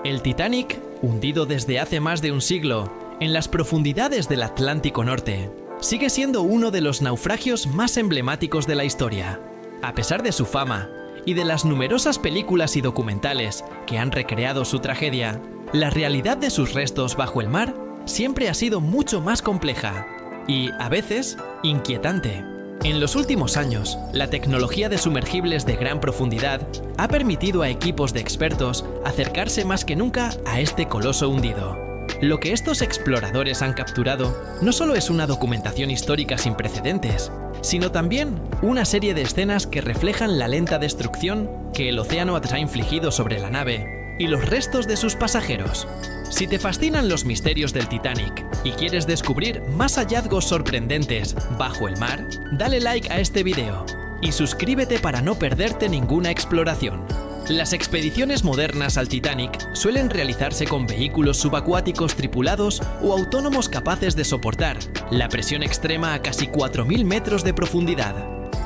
El Titanic, hundido desde hace más de un siglo en las profundidades del Atlántico Norte, sigue siendo uno de los naufragios más emblemáticos de la historia. A pesar de su fama y de las numerosas películas y documentales que han recreado su tragedia, la realidad de sus restos bajo el mar siempre ha sido mucho más compleja y, a veces, inquietante. En los últimos años, la tecnología de sumergibles de gran profundidad ha permitido a equipos de expertos acercarse más que nunca a este coloso hundido. Lo que estos exploradores han capturado no solo es una documentación histórica sin precedentes, sino también una serie de escenas que reflejan la lenta destrucción que el océano ha infligido sobre la nave y los restos de sus pasajeros. Si te fascinan los misterios del Titanic y quieres descubrir más hallazgos sorprendentes bajo el mar, dale like a este video y suscríbete para no perderte ninguna exploración. Las expediciones modernas al Titanic suelen realizarse con vehículos subacuáticos tripulados o autónomos capaces de soportar la presión extrema a casi 4.000 metros de profundidad.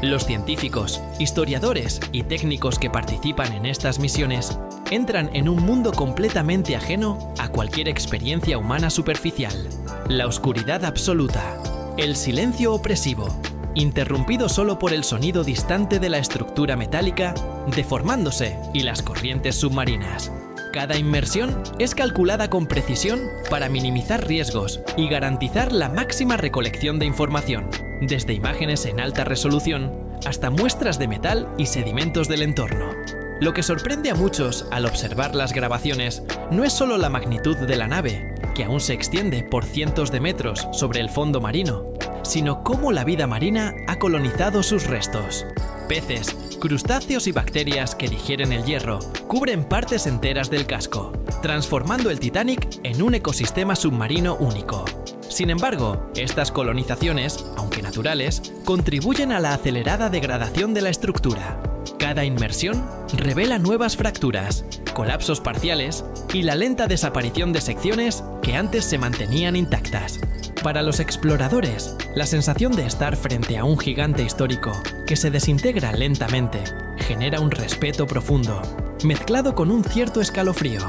Los científicos, historiadores y técnicos que participan en estas misiones entran en un mundo completamente ajeno a cualquier experiencia humana superficial. La oscuridad absoluta, el silencio opresivo, interrumpido solo por el sonido distante de la estructura metálica deformándose y las corrientes submarinas. Cada inmersión es calculada con precisión para minimizar riesgos y garantizar la máxima recolección de información, desde imágenes en alta resolución hasta muestras de metal y sedimentos del entorno. Lo que sorprende a muchos al observar las grabaciones no es solo la magnitud de la nave, que aún se extiende por cientos de metros sobre el fondo marino, sino cómo la vida marina ha colonizado sus restos. Peces, crustáceos y bacterias que digieren el hierro cubren partes enteras del casco, transformando el Titanic en un ecosistema submarino único. Sin embargo, estas colonizaciones, aunque naturales, contribuyen a la acelerada degradación de la estructura. Cada inmersión revela nuevas fracturas, colapsos parciales y la lenta desaparición de secciones que antes se mantenían intactas. Para los exploradores, la sensación de estar frente a un gigante histórico que se desintegra lentamente genera un respeto profundo, mezclado con un cierto escalofrío.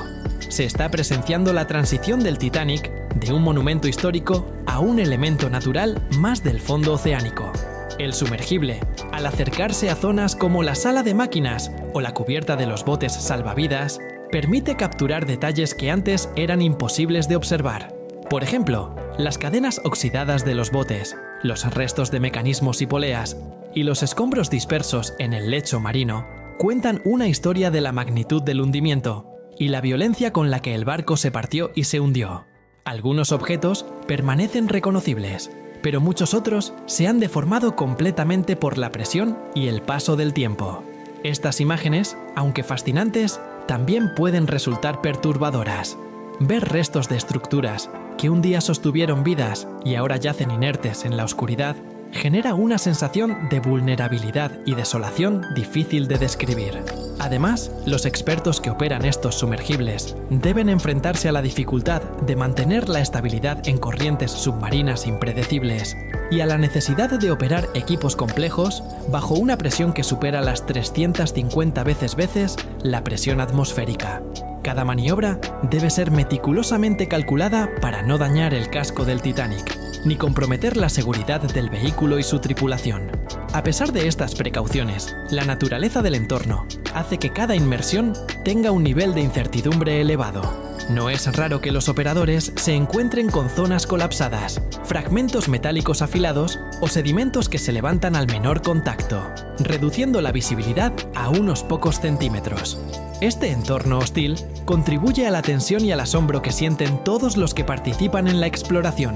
Se está presenciando la transición del Titanic de un monumento histórico a un elemento natural más del fondo oceánico. El sumergible, al acercarse a zonas como la sala de máquinas o la cubierta de los botes salvavidas, permite capturar detalles que antes eran imposibles de observar. Por ejemplo, las cadenas oxidadas de los botes, los restos de mecanismos y poleas y los escombros dispersos en el lecho marino cuentan una historia de la magnitud del hundimiento y la violencia con la que el barco se partió y se hundió. Algunos objetos permanecen reconocibles, pero muchos otros se han deformado completamente por la presión y el paso del tiempo. Estas imágenes, aunque fascinantes, también pueden resultar perturbadoras. Ver restos de estructuras que un día sostuvieron vidas y ahora yacen inertes en la oscuridad genera una sensación de vulnerabilidad y desolación difícil de describir. Además, los expertos que operan estos sumergibles deben enfrentarse a la dificultad de mantener la estabilidad en corrientes submarinas impredecibles y a la necesidad de operar equipos complejos bajo una presión que supera las 350 veces la presión atmosférica. Cada maniobra debe ser meticulosamente calculada para no dañar el casco del Titanic, ni comprometer la seguridad del vehículo y su tripulación. A pesar de estas precauciones, la naturaleza del entorno hace que cada inmersión tenga un nivel de incertidumbre elevado. No es raro que los operadores se encuentren con zonas colapsadas, fragmentos metálicos afilados o sedimentos que se levantan al menor contacto, reduciendo la visibilidad a unos pocos centímetros. Este entorno hostil contribuye a la tensión y al asombro que sienten todos los que participan en la exploración.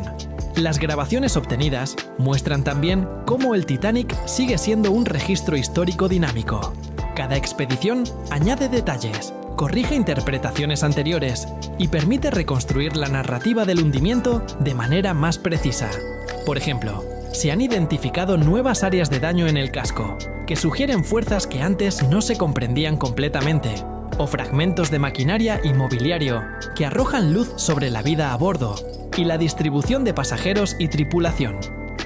Las grabaciones obtenidas muestran también cómo el Titanic sigue siendo un registro histórico dinámico. Cada expedición añade detalles, corrige interpretaciones anteriores y permite reconstruir la narrativa del hundimiento de manera más precisa. Por ejemplo, se han identificado nuevas áreas de daño en el casco, que sugieren fuerzas que antes no se comprendían completamente, o fragmentos de maquinaria y mobiliario que arrojan luz sobre la vida a bordo y la distribución de pasajeros y tripulación.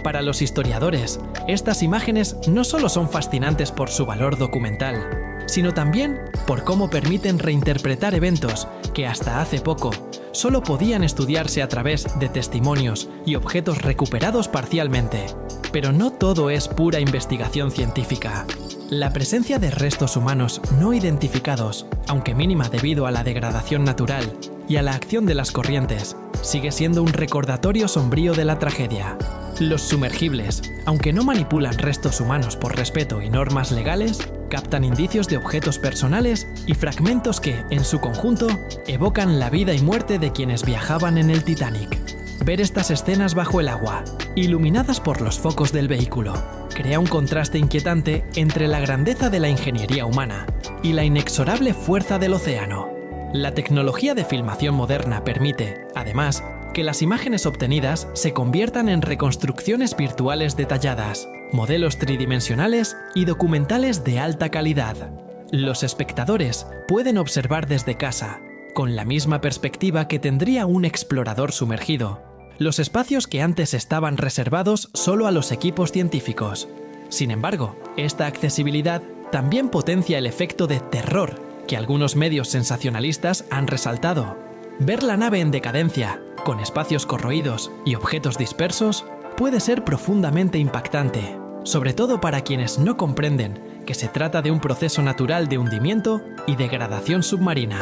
Para los historiadores, estas imágenes no solo son fascinantes por su valor documental, sino también por cómo permiten reinterpretar eventos que hasta hace poco solo podían estudiarse a través de testimonios y objetos recuperados parcialmente. Pero no todo es pura investigación científica. La presencia de restos humanos no identificados, aunque mínima debido a la degradación natural y a la acción de las corrientes, sigue siendo un recordatorio sombrío de la tragedia. Los sumergibles, aunque no manipulan restos humanos por respeto y normas legales, captan indicios de objetos personales y fragmentos que, en su conjunto, evocan la vida y muerte de quienes viajaban en el Titanic. Ver estas escenas bajo el agua, iluminadas por los focos del vehículo, crea un contraste inquietante entre la grandeza de la ingeniería humana y la inexorable fuerza del océano. La tecnología de filmación moderna permite, además, que las imágenes obtenidas se conviertan en reconstrucciones virtuales detalladas, modelos tridimensionales y documentales de alta calidad. Los espectadores pueden observar desde casa, con la misma perspectiva que tendría un explorador sumergido, los espacios que antes estaban reservados solo a los equipos científicos. Sin embargo, esta accesibilidad también potencia el efecto de terror que algunos medios sensacionalistas han resaltado. Ver la nave en decadencia, con espacios corroídos y objetos dispersos, puede ser profundamente impactante, sobre todo para quienes no comprenden que se trata de un proceso natural de hundimiento y degradación submarina.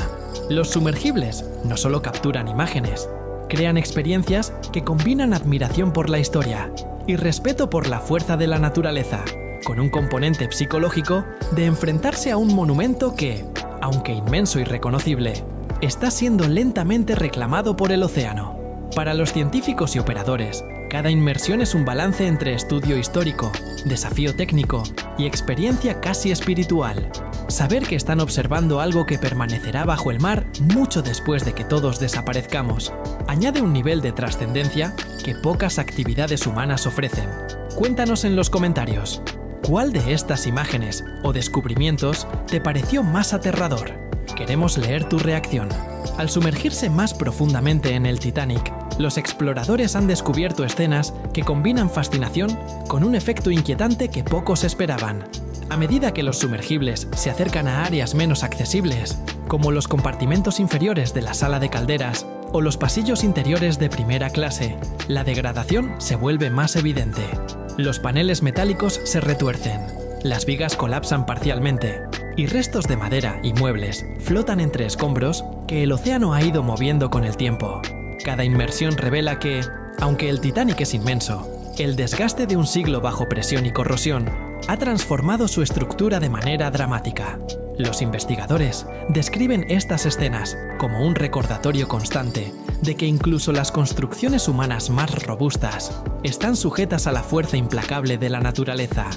Los sumergibles no solo capturan imágenes, crean experiencias que combinan admiración por la historia y respeto por la fuerza de la naturaleza, con un componente psicológico de enfrentarse a un monumento que, aunque inmenso y reconocible, está siendo lentamente reclamado por el océano. Para los científicos y operadores, cada inmersión es un balance entre estudio histórico, desafío técnico y experiencia casi espiritual. Saber que están observando algo que permanecerá bajo el mar mucho después de que todos desaparezcamos, añade un nivel de trascendencia que pocas actividades humanas ofrecen. Cuéntanos en los comentarios, ¿cuál de estas imágenes o descubrimientos te pareció más aterrador? Queremos leer tu reacción. Al sumergirse más profundamente en el Titanic, los exploradores han descubierto escenas que combinan fascinación con un efecto inquietante que pocos esperaban. A medida que los sumergibles se acercan a áreas menos accesibles, como los compartimentos inferiores de la sala de calderas o los pasillos interiores de primera clase, la degradación se vuelve más evidente. Los paneles metálicos se retuercen, las vigas colapsan parcialmente, y restos de madera y muebles flotan entre escombros que el océano ha ido moviendo con el tiempo. Cada inmersión revela que, aunque el Titanic es inmenso, el desgaste de un siglo bajo presión y corrosión ha transformado su estructura de manera dramática. Los investigadores describen estas escenas como un recordatorio constante de que incluso las construcciones humanas más robustas están sujetas a la fuerza implacable de la naturaleza.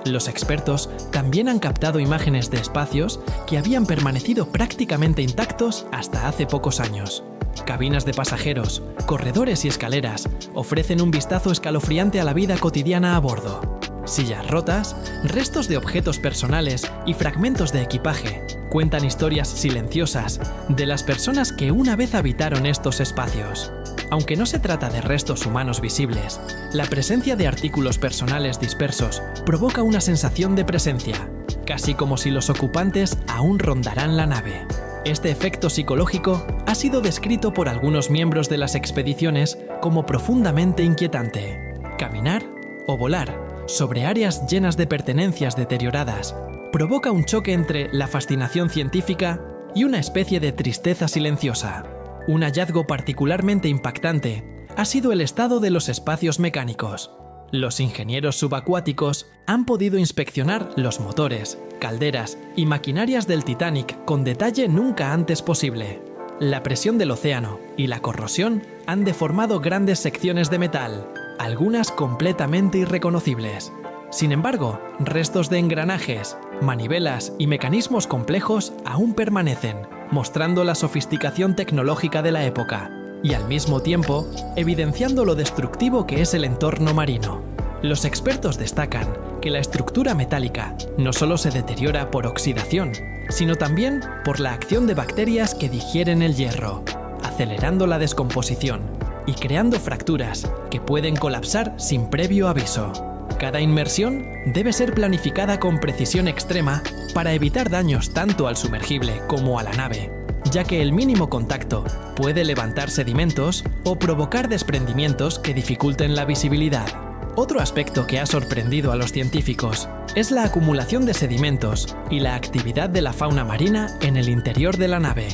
Los expertos también han captado imágenes de espacios que habían permanecido prácticamente intactos hasta hace pocos años. Cabinas de pasajeros, corredores y escaleras ofrecen un vistazo escalofriante a la vida cotidiana a bordo. Sillas rotas, restos de objetos personales y fragmentos de equipaje cuentan historias silenciosas de las personas que una vez habitaron estos espacios. Aunque no se trata de restos humanos visibles, la presencia de artículos personales dispersos provoca una sensación de presencia, casi como si los ocupantes aún rondaran la nave. Este efecto psicológico ha sido descrito por algunos miembros de las expediciones como profundamente inquietante. Caminar o volar sobre áreas llenas de pertenencias deterioradas provoca un choque entre la fascinación científica y una especie de tristeza silenciosa. Un hallazgo particularmente impactante ha sido el estado de los espacios mecánicos. Los ingenieros subacuáticos han podido inspeccionar los motores, calderas y maquinarias del Titanic con detalle nunca antes posible. La presión del océano y la corrosión han deformado grandes secciones de metal, algunas completamente irreconocibles. Sin embargo, restos de engranajes, manivelas y mecanismos complejos aún permanecen, mostrando la sofisticación tecnológica de la época y al mismo tiempo evidenciando lo destructivo que es el entorno marino. Los expertos destacan que la estructura metálica no solo se deteriora por oxidación, sino también por la acción de bacterias que digieren el hierro, acelerando la descomposición y creando fracturas que pueden colapsar sin previo aviso. Cada inmersión debe ser planificada con precisión extrema para evitar daños tanto al sumergible como a la nave, ya que el mínimo contacto puede levantar sedimentos o provocar desprendimientos que dificulten la visibilidad. Otro aspecto que ha sorprendido a los científicos es la acumulación de sedimentos y la actividad de la fauna marina en el interior de la nave.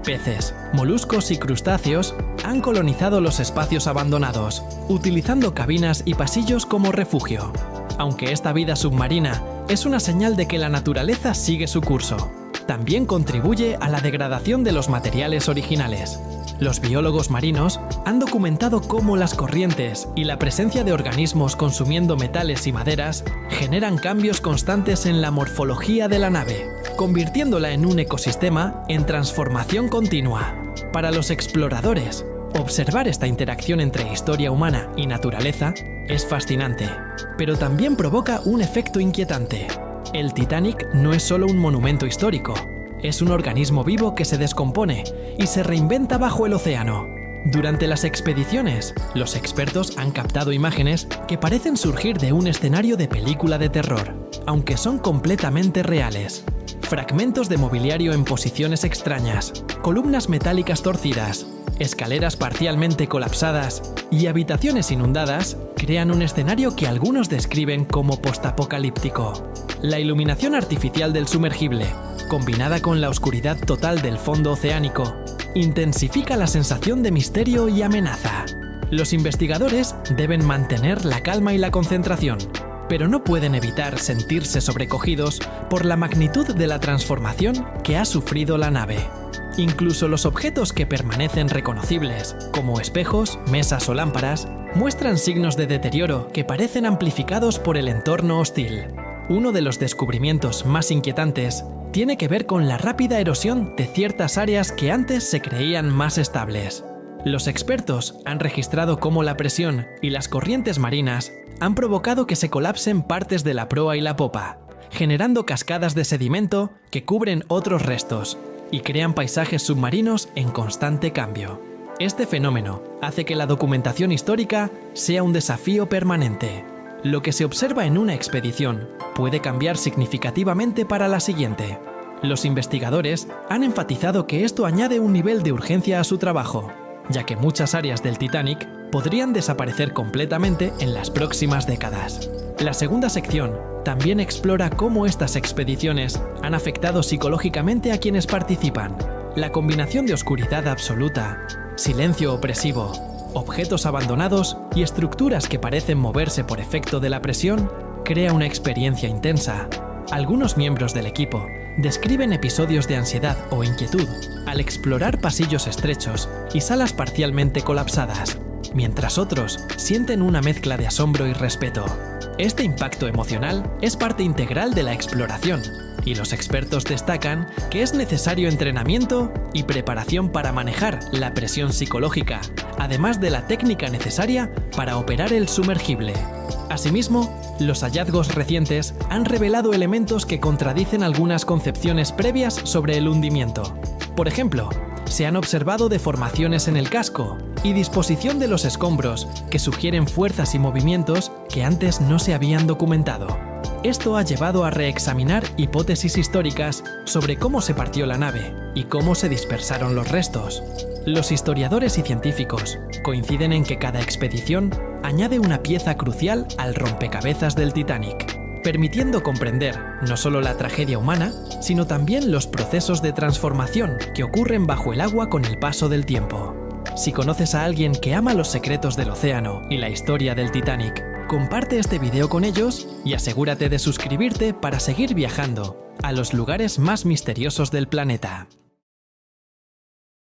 Peces, moluscos y crustáceos han colonizado los espacios abandonados, utilizando cabinas y pasillos como refugio. Aunque esta vida submarina es una señal de que la naturaleza sigue su curso, también contribuye a la degradación de los materiales originales. Los biólogos marinos han documentado cómo las corrientes y la presencia de organismos consumiendo metales y maderas generan cambios constantes en la morfología de la nave, convirtiéndola en un ecosistema en transformación continua. Para los exploradores, observar esta interacción entre historia humana y naturaleza es fascinante, pero también provoca un efecto inquietante. El Titanic no es solo un monumento histórico, es un organismo vivo que se descompone y se reinventa bajo el océano. Durante las expediciones, los expertos han captado imágenes que parecen surgir de un escenario de película de terror, aunque son completamente reales. Fragmentos de mobiliario en posiciones extrañas, columnas metálicas torcidas, escaleras parcialmente colapsadas y habitaciones inundadas crean un escenario que algunos describen como postapocalíptico. La iluminación artificial del sumergible, combinada con la oscuridad total del fondo oceánico, intensifica la sensación de misterio y amenaza. Los investigadores deben mantener la calma y la concentración, pero no pueden evitar sentirse sobrecogidos por la magnitud de la transformación que ha sufrido la nave. Incluso los objetos que permanecen reconocibles, como espejos, mesas o lámparas, muestran signos de deterioro que parecen amplificados por el entorno hostil. Uno de los descubrimientos más inquietantes tiene que ver con la rápida erosión de ciertas áreas que antes se creían más estables. Los expertos han registrado cómo la presión y las corrientes marinas han provocado que se colapsen partes de la proa y la popa, generando cascadas de sedimento que cubren otros restos y crean paisajes submarinos en constante cambio. Este fenómeno hace que la documentación histórica sea un desafío permanente. Lo que se observa en una expedición puede cambiar significativamente para la siguiente. Los investigadores han enfatizado que esto añade un nivel de urgencia a su trabajo, ya que muchas áreas del Titanic podrían desaparecer completamente en las próximas décadas. La segunda sección también explora cómo estas expediciones han afectado psicológicamente a quienes participan. La combinación de oscuridad absoluta, silencio opresivo, objetos abandonados y estructuras que parecen moverse por efecto de la presión crea una experiencia intensa. Algunos miembros del equipo describen episodios de ansiedad o inquietud al explorar pasillos estrechos y salas parcialmente colapsadas, mientras otros sienten una mezcla de asombro y respeto. Este impacto emocional es parte integral de la exploración, y los expertos destacan que es necesario entrenamiento y preparación para manejar la presión psicológica, además de la técnica necesaria para operar el sumergible. Asimismo, los hallazgos recientes han revelado elementos que contradicen algunas concepciones previas sobre el hundimiento. Por ejemplo, se han observado deformaciones en el casco y disposición de los escombros que sugieren fuerzas y movimientos que antes no se habían documentado. Esto ha llevado a reexaminar hipótesis históricas sobre cómo se partió la nave y cómo se dispersaron los restos. Los historiadores y científicos coinciden en que cada expedición añade una pieza crucial al rompecabezas del Titanic, permitiendo comprender no solo la tragedia humana, sino también los procesos de transformación que ocurren bajo el agua con el paso del tiempo. Si conoces a alguien que ama los secretos del océano y la historia del Titanic, comparte este video con ellos y asegúrate de suscribirte para seguir viajando a los lugares más misteriosos del planeta.